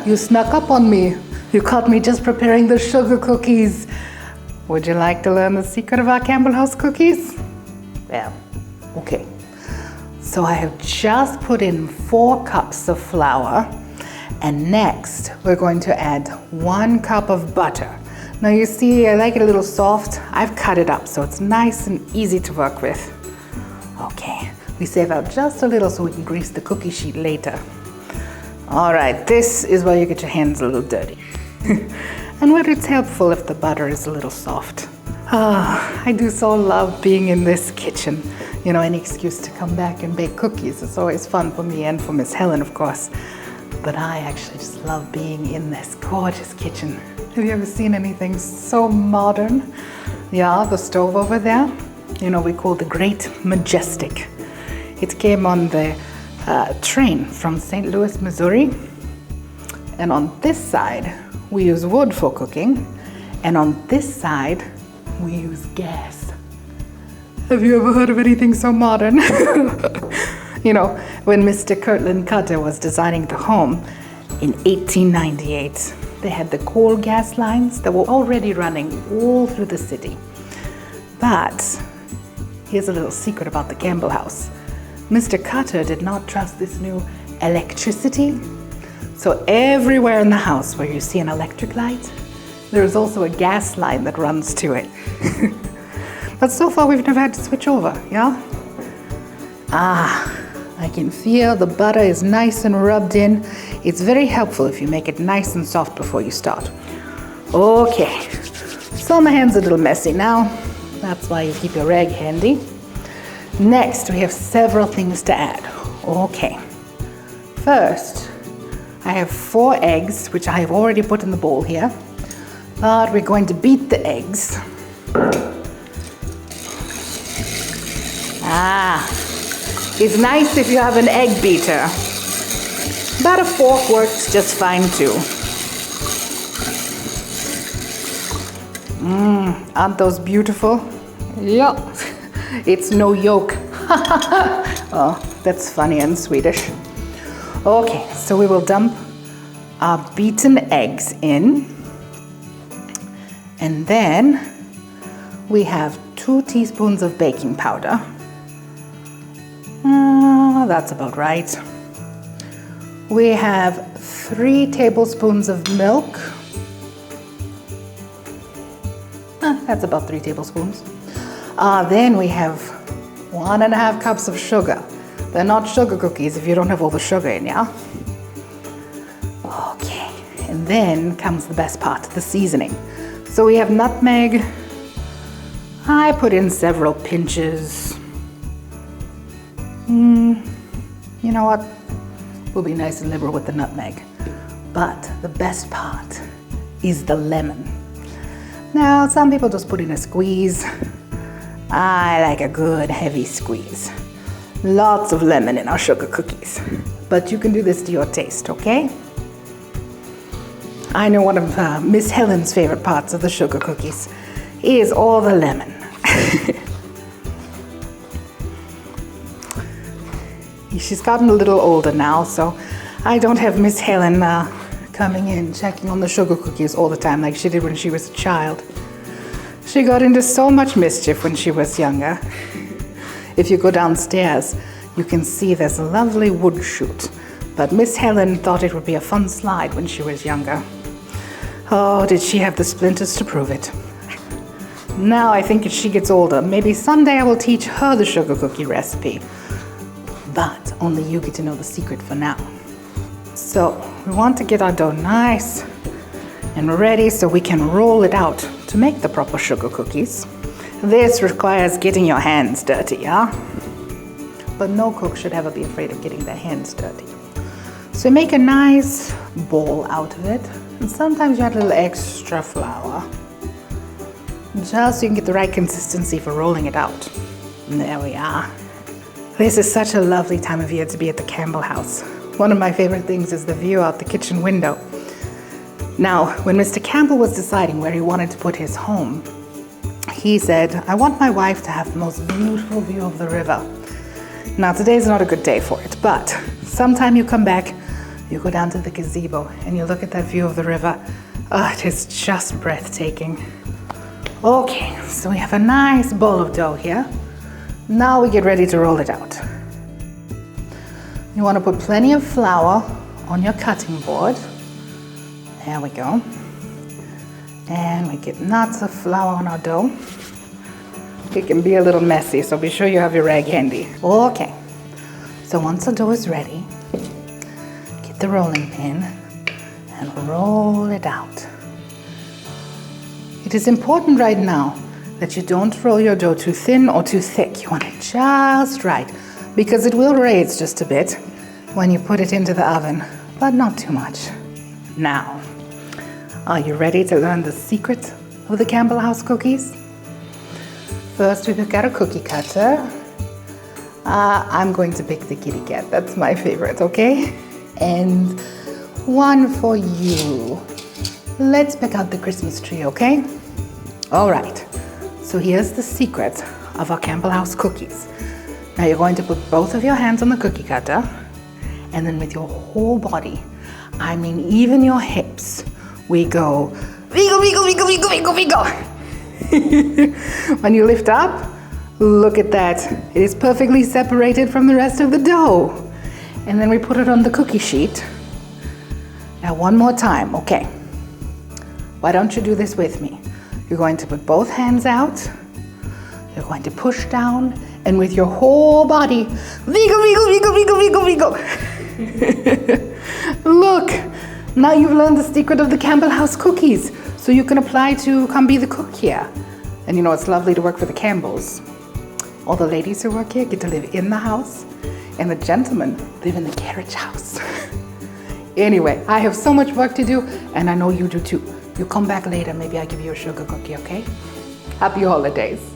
You snuck up on me. You caught me just preparing the sugar cookies. Would you like to learn the secret of our Campbell House cookies? Well, okay. So I have just put in 4 cups of flour, and next we're going to add 1 cup of butter. Now you see, I like it a little soft. I've cut it up so it's nice and easy to work with. Okay, we save out just a little so we can grease the cookie sheet later. All right, this is where you get your hands a little dirty. And where it's helpful if the butter is a little soft. I do so love being in this kitchen. You know, any excuse to come back and bake cookies. It's always fun for me and for Miss Helen, of course. But I actually just love being in this gorgeous kitchen. Have you ever seen anything so modern? Yeah, the stove over there, you know, we call the Great Majestic. It came on the train from St. Louis, Missouri. And on this side, we use wood for cooking. And on this side, we use gas. Have you ever heard of anything so modern? You know, when Mr. Kirtland Cutter was designing the home in 1898, they had the coal gas lines that were already running all through the city. But here's a little secret about the Campbell House. Mr. Cutter did not trust this new electricity. So everywhere in the house where you see an electric light, there is also a gas line that runs to it. But so far we've never had to switch over, yeah? I can feel the butter is nice and rubbed in. It's very helpful if you make it nice and soft before you start. Okay, so my hand's a little messy now. That's why you keep your rag handy. Next, we have several things to add. Okay, first, I have 4 eggs, which I have already put in the bowl here. But we're going to beat the eggs. It's nice if you have an egg beater, but a fork works just fine too. Aren't those beautiful? Yeah, it's no yolk. Oh, that's funny in Swedish. Okay, so we will dump our beaten eggs in, and then we have 2 teaspoons of baking powder. That's about right. We have 3 tablespoons of milk. That's about 3 tablespoons. Then we have 1.5 cups of sugar. They're not sugar cookies if you don't have all the sugar in, yeah? Okay, and then comes the best part, the seasoning. So we have nutmeg. I put in several pinches. You know what? We'll be nice and liberal with the nutmeg. But the best part is the lemon. Now, some people just put in a squeeze. I like a good heavy squeeze. Lots of lemon in our sugar cookies. But you can do this to your taste, okay? I know one of Miss Helen's favorite parts of the sugar cookies is all the lemon. She's gotten a little older now, so I don't have Miss Helen coming in, checking on the sugar cookies all the time like she did when she was a child. She got into so much mischief when she was younger. If you go downstairs, you can see there's a lovely wood chute, but Miss Helen thought it would be a fun slide when she was younger. Oh, did she have the splinters to prove it. Now I think as she gets older, maybe someday I will teach her the sugar cookie recipe. But only you get to know the secret for now. So we want to get our dough nice and ready so we can roll it out to make the proper sugar cookies. This requires getting your hands dirty, yeah? But no cook should ever be afraid of getting their hands dirty. So make a nice ball out of it. And sometimes you add a little extra flour, just so you can get the right consistency for rolling it out. And there we are. This is such a lovely time of year to be at the Campbell House. One of my favorite things is the view out the kitchen window. Now, when Mr. Campbell was deciding where he wanted to put his home, he said, I want my wife to have the most beautiful view of the river. Now, today's not a good day for it, but sometime you come back, you go down to the gazebo and you look at that view of the river. Oh, it is just breathtaking. Okay, so we have a nice ball of dough here. Now we get ready to roll it out. You want to put plenty of flour on your cutting board. There we go. And we get lots of flour on our dough. It can be a little messy, so be sure you have your rag handy. Okay, so once the dough is ready, get the rolling pin and roll it out. It is important right now that you don't roll your dough too thin or too thick. You want it just right, because it will raise just a bit when you put it into the oven, but not too much. Now, are you ready to learn the secret of the Campbell House cookies? First, we pick out a cookie cutter. I'm going to pick the kitty cat. That's my favorite, okay? And one for you. Let's pick out the Christmas tree, okay? All right. So here's the secret of our Campbell House cookies. Now you're going to put both of your hands on the cookie cutter, and then with your whole body, I mean even your hips, we go wiggle, wiggle, wiggle, wiggle, wiggle, wiggle. When you lift up, look at that. It is perfectly separated from the rest of the dough. And then we put it on the cookie sheet. Now one more time, okay. Why don't you do this with me? You're going to put both hands out. You're going to push down, and with your whole body, wiggle, wiggle, wiggle, wiggle, wiggle, wiggle. Look, now you've learned the secret of the Campbell House cookies, so you can apply to come be the cook here. And you know, it's lovely to work for the Campbells. All the ladies who work here get to live in the house, and the gentlemen live in the carriage house. Anyway, I have so much work to do, and I know you do too. You come back later, maybe I'll give you a sugar cookie, okay? Happy holidays.